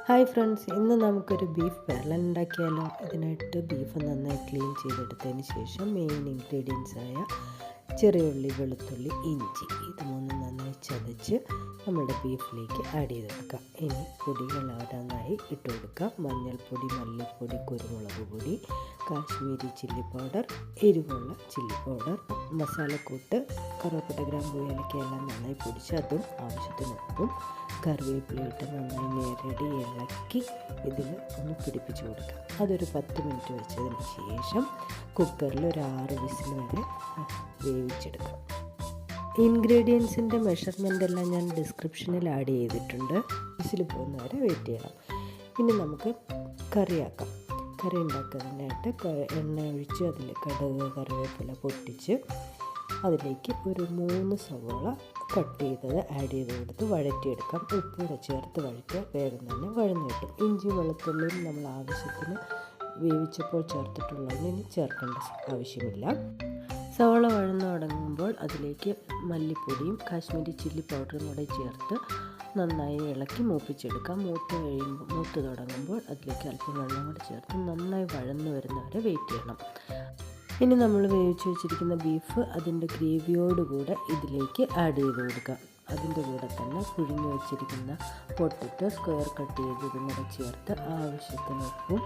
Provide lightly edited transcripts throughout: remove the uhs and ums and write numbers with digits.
Hi friends, ഇന്ന് നമുക്കൊരു beef പെരളൻ ഉണ്ടാക്കിയാലോ. ഇതിനായിട്ട് ബീഫ് നന്നായി ക്ലീൻ ചെയ്തെടുത്തതിന് ശേഷം മെയിൻ ഇൻഗ്രീഡിയൻസ് ആയ ചെറിയ ഉള്ളി, വെളുത്തുള്ളി, ഇഞ്ചി ഇത് മൂന്നും നന്നായി ചതച്ച് നമ്മുടെ ബീഫിലേക്ക് ആഡ് ചെയ്ത് കൊടുക്കാം. ഇനി പൊടികൾ ഓരോന്നായി ഇട്ട് കൊടുക്കാം. മഞ്ഞൾപ്പൊടി, മല്ലിപ്പൊടി, കുരുമുളക് പൊടി, കാശ്മീരി ചില്ലി പൗഡർ, എരിവുള്ള ചില്ലി പൗഡർ, മസാലക്കൂട്ട്, കറുവപ്പട്ട, ഗ്രാമ്പൂ, ഏലക്ക എല്ലാം നന്നായി പൊടിച്ച് അതും ആവശ്യത്തിന് ഉപ്പും കറിവേപ്പിലയിട്ട് നന്നായി നേരടി ഇളക്കി ഇതിൽ ഒന്ന് പിടിപ്പിച്ച് കൊടുക്കാം. അതൊരു 10 മിനിറ്റ് വെച്ചതിന് ശേഷം കുക്കറിൽ ഒരു 6 വിസിൽ വരെ വേവിച്ചെടുക്കാം. ഇൻഗ്രീഡിയൻസിൻ്റെ മെഷർമെൻ്റ് എല്ലാം ഞാൻ ഡിസ്ക്രിപ്ഷനിൽ ആഡ് ചെയ്തിട്ടുണ്ട്. വിസിൽ പോകുന്നവരെ വെയിറ്റ് ചെയ്യണം. ഇനി നമുക്ക് കറിയാക്കാം. കറി ഉണ്ടാക്കുന്നതിനായിട്ട് എണ്ണ ഒഴിച്ച് അതിൽ കടുക്, കറിവേപ്പില പൊട്ടിച്ച് അതിലേക്ക് ഒരു 3 സവോള കട്ട് ചെയ്തത് ആഡ് ചെയ്ത് കൊടുത്ത് വഴറ്റിയെടുക്കാം. ഉപ്പൂടെ ചേർത്ത് വഴറ്റുക, വേഗം തന്നെ വഴന്നു കിട്ടും. ഇഞ്ചി വെളുത്തുള്ളിയും നമ്മൾ ആവശ്യത്തിന് വേവിച്ചപ്പോൾ ചേർത്തിട്ടുള്ളതിന് ഇനി ചേർക്കേണ്ട ആവശ്യമില്ല. സവോള വഴന്നു തുടങ്ങുമ്പോൾ അതിലേക്ക് മല്ലിപ്പൊടിയും കാശ്മീരി ചില്ലി പൗഡറും കൂടെ ചേർത്ത് നന്നായി ഇളക്കി മൂപ്പിച്ചെടുക്കാം. മൂത്ത് തുടങ്ങുമ്പോൾ അതിലേക്ക് അല്പം വെള്ളം കൂടി ചേർത്ത് നന്നായി വഴന്നു വരുന്നവരെ വെയിറ്റ് ചെയ്യണം. ഇനി നമ്മൾ വേവിച്ച് വെച്ചിരിക്കുന്ന ബീഫ് അതിൻ്റെ ഗ്രേവിയോടുകൂടെ ഇതിലേക്ക് ആഡ് ചെയ്ത് കൊടുക്കാം. അതിൻ്റെ കൂടെ തന്നെ പുഴുങ്ങി വെച്ചിരിക്കുന്ന പൊട്ടറ്റോ സ്ക്വയർ കട്ട് ചെയ്തതും കൂടെ ചേർത്ത് ആവശ്യത്തിന് ഉപ്പും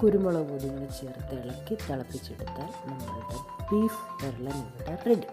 കുരുമുളക് പൊടിയും കൂടി ചേർത്ത് ഇളക്കി തിളപ്പിച്ചെടുത്താൽ നമ്മളുടെ ബീഫ് പെരളൻ ഇവിടെ റെഡി.